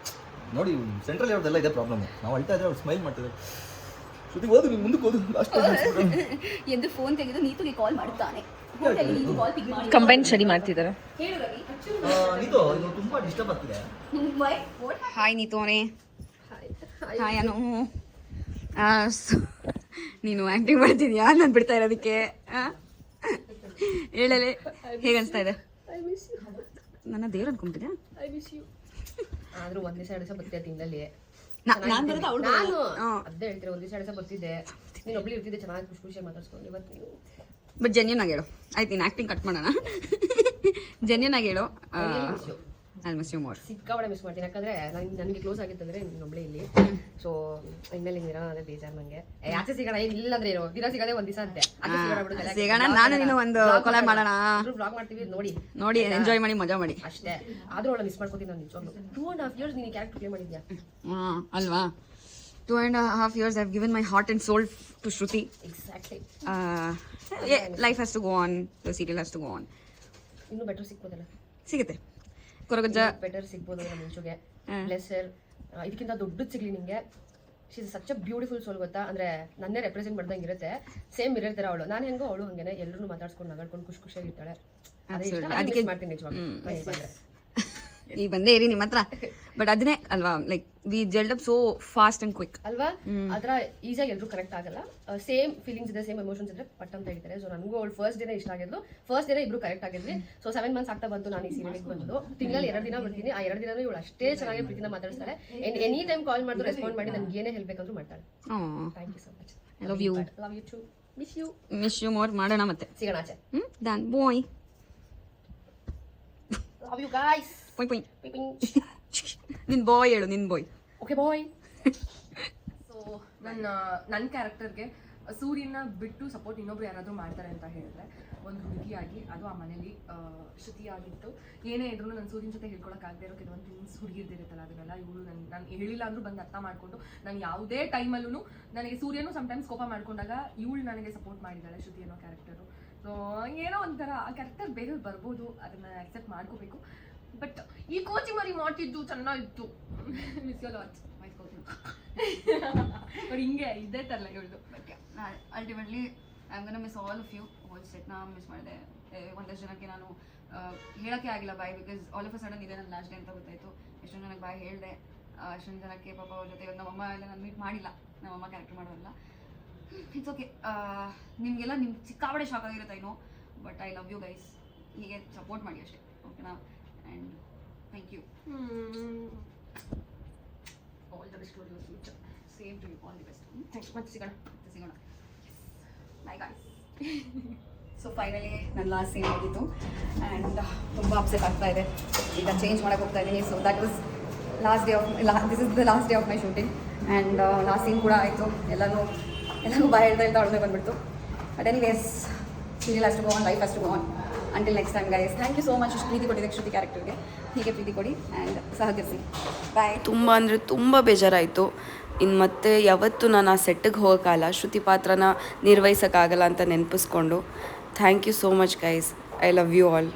ನೋಡಿ. ಸೆಂಟ್ರಲ್ ಇರೋದೆಲ್ಲ ಇದೆ ಪ್ರಾಬ್ಲಮ್. ನಾವು ಅಳ್ತಾ ಇದ್ರೆ ಅವ್ರು ಸ್ಮೈಲ್ ಮಾಡ್ತಿದ್ದಾರೆ. ಶ್ರುತಿ ಓದು, ನೀವು ಮುಂದಕ್ಕೆ ಓದು. ಲಾಸ್ಟ್ ಎಂದು ಫೋನ್ ತೆಗೆದು ನೀತುಗೆ ಕಾಲ್ ಮಾಡುತ್ತಾನೆ. ನೀತು ಕಾಲ್ ಪಿಕ್ ಮಾಡಿ ಕಂಬೈನ್ ಸ್ಟಡಿ ಮಾಡ್ತಿದ್ದಾರೆ. ಹೇಳು ರವಿ. ನೀತು ಇದು ತುಂಬ ಡಿಸ್ಟರ್ಬ್ ಆಗ್ತಿದೆ. ಹಾಯ್ ನೀತು ಅವನೇ. ಹಾಯ್ ಅನು. ನೀನು ಆ್ಯಕ್ಟಿಂಗ್ ಮಾಡ್ತಿದ್ಯಾ ನಾನು ಬಿಡ್ತಾ ಇರೋದಕ್ಕೆ? ಹೇಳಲೆ ಹೇಗೆ ಅನಿಸ್ತಾ ಇದೆ? ನನ್ನ ದೇವ್ರು ಅನ್ಕೊಂಬಿಟ್ಟಿದ್ಯಾ? ಆದ್ರೂ ಒಂದ್ ದಿವಸ 2 ದಿವಸ ಬರ್ತಿದ್ದೆ ತಿಂಗಳಲ್ಲಿ. ನಾನು ಬರೋದು ಅವಳು. ನಾನು ಅದೇ ಹೇಳ್ತೀರ, ಒಂದ್ ದಿವಸ 2 ದಿವಸ ಬರ್ತಿದ್ದೆ, ನೀನು ಒಬ್ಳು ಇರ್ತಿದ್ದೆ, ಚೆನ್ನಾಗಿ ಖುಷಿ ಖುಷಿಯಾಗಿ ಮಾತಾಡ್ಸ್ಕೊಂಡು. ಇವತ್ತು ನೀವು ಬಟ್ ಜೆನ್ಯೂನ್ ಆಗಿ ಹೇಳು. ಆಯ್ತು, ನೀನು ಆ್ಯಕ್ಟಿಂಗ್ ಕಟ್ ಮಾಡೋಣ. ಜೆನ್ಯೂನ್ ಆಗಿ ಹೇಳು. I miss you more. ಸಿಕ್ಕಾಪಟ್ಟೆ ಮಿಸ್ ಮಾಡ್ತೀನಿ. ಯಾಕಂದ್ರೆ ನನಗೆ ಕ್ಲೋಸ್ ಆಗಿತ್ತಂದ್ರೆ ನೀನು ಒಬ್ಳೆ ಇಲ್ಲಿ. ಸೊ ಇನ್ಮೇಲೆ ಹಿಂಗೆ ಇರೋಣ ಅಂದ್ರೆ ಬೇಜಾರು ನನಗೆ. ಆಚೆ ಸಿಗೋಣ ಇಲ್ಲ ಅಂದ್ರೆ ಏನು ದಿನ ಸಿಗೋದೇ ಒಂದ್ ದಿವಸ ಅಂತೆ. ಸಿಗೋಣ, ನಾನು ನೀನು ಒಂದು ಕೊಲೆ ಮಾಡೋಣ. ಬ್ಲಾಗ್ ಮಾಡ್ತೀವಿ ನೋಡಿ ಎಂಜಾಯ್ ಮಾಡಿ ಮಜಾ ಮಾಡಿ ಅಷ್ಟೇ. ಆದ್ರೂ ಅವಳ ಮಿಸ್ ಮಾಡ್ಕೋತೀನಿ ನಾನು ನಿಜವಾಗ್ಲೂ. 2.5 years ನೀನು ಕ್ಯಾರೆಕ್ಟರ್ ಪ್ಲೇ ಮಾಡಿದ್ಯಾ ಅಲ್ವಾ? 2.5 years I've given my heart and soul to Shruti. Exactly. Life has to go on. The serial has to go on. ಇನ್ನೂ ಬೆಟರ್ ಸಿಗ್ಬೋದಲ್ಲ? ಸಿಗುತ್ತೆ. ಕೊರಗಜ್ಜ ಬೆಟರ್ ಸಿಗ್ಬೋದು ನಮ್ಮ ಮುಂಚೆಗೆ. ಪ್ಲಸ್ ಇದಕ್ಕಿಂತ ದೊಡ್ಡದು ಸಿಗ್ಲಿ ನಿಮಗೆ. She is such a beautiful soul, ಗೊತ್ತಾ? ಅಂದ್ರೆ ನನ್ನೇ ರೆಪ್ರೆಸೆಂಟ್ ಮಾಡ್ದಂಗೆ ಇರುತ್ತೆ. ಸೇಮ್ ಇರ್ತಾರೆ ಅವಳು. ನಾನು ಹೆಂಗೋ ಅವಳು ಹಂಗೇನೆ. ಎಲ್ಲರೂ ಮಾತಾಡ್ಸ್ಕೊಂಡು ನಗಾಡ್ಕೊಂಡು ಖುಷಿಯಾಗಿರ್ತಾಳೆ. ಅದಕ್ಕೆ ಮಾಡ್ತೀನಿ ನಿಜವಾಗ್ಲೂ. ಈಗ ಬಂದೇ ಇರಿ ನಿಮ್ಮ ಹತ್ರ. ಬಟ್ ಅದನ್ನೇ ಅಲ್ವಾ, like we gelled up so fast and quick ಅಲ್ವಾ? ಅದರ ಈಸಿಯಾಗಿ ಎಲ್ಲರೂ ಕನೆಕ್ಟ್ ಆಗಲ್ಲ. ಸೇಮ್ ಫೀಲಿಂಗ್ಸ್ ಇದೆ, ಸೇಮ್ ಎಮೋಷನ್ಸ್ ಇದ್ರೆ ಪಟ್ ಅಂತ ಹೇಳ್ತಾರೆ. ಸೊ ನನಗೂ ಅವಳು ಫಸ್ಟ್ ಡೇನೇ ಇಷ್ಟ ಆಗಿದ್ಲು. ಫಸ್ಟ್ ಡೇನೇ ಇಬ್ರು ಕರೆಕ್ಟ್ ಆಗಿದ್ವಿ. ಸೊ 7 ಮಂತ್ಸ್ ಆಗ್ತಾ ಬಂತು ನಾನು ಈ ಸೀರಿಯಲ್ಗೆ ಬಂದು. ತಿಂಗಳಲ್ಲಿ 2 ದಿನ ಬರ್ತೀನಿ. ಆ 2 ದಿನನೂ ಇವಳು ಅಷ್ಟೇ ಚೆನ್ನಾಗಿ ಪ್ರೀತಿನ ಮಾತಾಡ್ತಾಳೆ. ಎನಿ ಟೈಮ್ ಕಾಲ್ ಮಾಡಿದ್ರು ರೆಸ್ಪಾಂಡ್ ಮಾಡಿ ನನಗೆ ಏನೇ ಹೇಳ್ಬೇಕಂದ್ರೂ ಮಾಡ್ತಾಳೆ. Thank you so much. I love you. Love you too. Miss you more. ಮಾಡೋಣ ಮತ್ತೆ. ಸಿಗೋಣ ಆಚೆ. Done bye. Love you guys. ಪೊಯ್ ನಿನ್ ಬಾಯ್ ಹೇಳು, ನಿನ್ ಬಾಯ್. Okay bye. ಸೊ ನನ್ನ ಕ್ಯಾರೆಕ್ಟರ್ಗೆ ಸೂರ್ಯನ ಬಿಟ್ಟು ಸಪೋರ್ಟ್ ಇನ್ನೊಬ್ರು ಯಾರಾದರೂ ಮಾಡ್ತಾರೆ ಅಂತ ಹೇಳಿದ್ರೆ ಒಂದು ಹುಡುಗಿಯಾಗಿ, ಅದು ಆ ಮನೇಲಿ ಶ್ರುತಿ ಆಗಿತ್ತು. ಏನೇ ಇದ್ರು ನನ್ನ ಸೂರ್ಯನ ಜೊತೆ ಹೇಳ್ಕೊಳಕ್ಕಾಗದೇ ಇರೋ ಕೆಲವೊಂದು ಥಿಂಗ್ಸ್ ಹುಡುಗಿರ್ದಿರುತ್ತಲ್ಲ, ಅದನ್ನೆಲ್ಲ ಇವಳು ನಾನು ಹೇಳಿಲ್ಲ ಅಂದ್ರೂ ಬಂದು ಅರ್ಥ ಮಾಡಿಕೊಂಡು ನಾನು ಯಾವುದೇ ಟೈಮಲ್ಲೂ ನನಗೆ ಸೂರ್ಯನೂ ಸಮ್ಟೈಮ್ಸ್ ಕೋಪ ಮಾಡ್ಕೊಂಡಾಗ ಇವಳು ನನಗೆ ಸಪೋರ್ಟ್ ಮಾಡಿದ್ದಾಳೆ, ಶ್ರುತಿ ಅನ್ನೋ ಕ್ಯಾರೆಕ್ಟರು. ಸೊ ಏನೋ ಒಂಥರ ಆ ಕ್ಯಾರೆಕ್ಟರ್ ಬೇರೆ ಬರ್ಬೋದು, ಅದನ್ನು ಅಕ್ಸೆಪ್ಟ್ ಮಾಡ್ಕೋಬೇಕು. ಬಟ್ ಈ ಕೋಚಿ ಮರಿ ಮಾಡ್ತಿದ್ದು ಚೆನ್ನಾಗಿತ್ತು. Miss you lot my Kochi. ನೋಡಿ ಹಿಂಗೆ ಇದೇ ಥರಲ್ಲ ಇವಳು. Ultimately I am gonna miss all of you. Whole ಸೆಟ್ನ ಮಿಸ್ ಮಾಡಿದೆ. ಒಂದಷ್ಟು ಜನಕ್ಕೆ ನಾನು ಹೇಳೋಕ್ಕೆ ಆಗಿಲ್ಲ bye, because all of a sudden ಇದೆ ನನ್ನ ಲಾಸ್ಟ್ ಡೇ ಅಂತ ಗೊತ್ತಾಯಿತು. ಎಷ್ಟೊಂದು ಜನಕ್ಕೆ ಬಾಯ್ ಹೇಳಿದೆ. ಅಷ್ಟೊಂದು ಜನಕ್ಕೆ ಪಾಪ ಅವ್ರ ಜೊತೆ ನಮ್ಮಮ್ಮ ಎಲ್ಲ ನಾನು ಮೀಟ್ ಮಾಡಿಲ್ಲ, ನಮ್ಮಮ್ಮ ಕ್ಯಾರೆಕ್ಟರ್ ಮಾಡೋಲ್ಲ. It's okay. ನಿಮಗೆಲ್ಲ ನಿಮ್ಮ ಸಿಕ್ಕಾಬಡೆ ಶಾಕ್ ಆಗಿರುತ್ತೆ I know, but I love you guys. ಹೀಗೆ ಸಪೋರ್ಟ್ ಮಾಡಿ ಅಷ್ಟೇ, ಓಕೆನಾ? And thank you. All the best for your future. Same to you. All the best. Thanks. ಮತ್ತೆ ಸಿಗೋಣ. Bye guys. ಸೊ ಫೈನಲಿ ನನ್ನ ಲಾಸ್ಟ್ ಸೀನ್ ಆಗಿತ್ತು and ತುಂಬ upset ಆಗ್ತಾ ಇದೆ. ಈಗ ಚೇಂಜ್ ಮಾಡೋಕ್ಕೆ ಹೋಗ್ತಾ ಇದ್ದೀನಿ. So that was last day of this is the last day of my shooting and last scene ಕೂಡ ಆಯಿತು. ಎಲ್ಲನೂ ಬಾಯ್ ಹೇಳ್ತಾ ಅಳುಮೆ ಬಂದುಬಿಡ್ತು. But anyways, serial has to go on, life has to go on. Until next time guys. Thank you so much ಇಷ್ಟು ಪ್ರೀತಿ ಕೊಟ್ಟಿದ್ದಕ್ಕೆ ಶ್ರುತಿ ಕ್ಯಾರೆಕ್ಟರ್ಗೆ. ಹೀಗೆ ಪ್ರೀತಿ ಕೊಡಿ ಆ್ಯಂಡ್ ಸಹಕರಿಸಿ. ಬಾಯ್. ತುಂಬ ಅಂದರೆ ತುಂಬ ಬೇಜಾರಾಯಿತು. ಇನ್ನು ಮತ್ತೆ ಯಾವತ್ತೂ ನಾನು ಆ ಸೆಟ್ಟಿಗೆ ಹೋಗೋಕ್ಕಾಗಲ್ಲ, ಶ್ರುತಿ ಪಾತ್ರನ ನಿರ್ವಹಿಸೋಕ್ಕಾಗಲ್ಲ ಅಂತ ನೆನಪಿಸ್ಕೊಂಡು. Thank you so much guys. I love you all.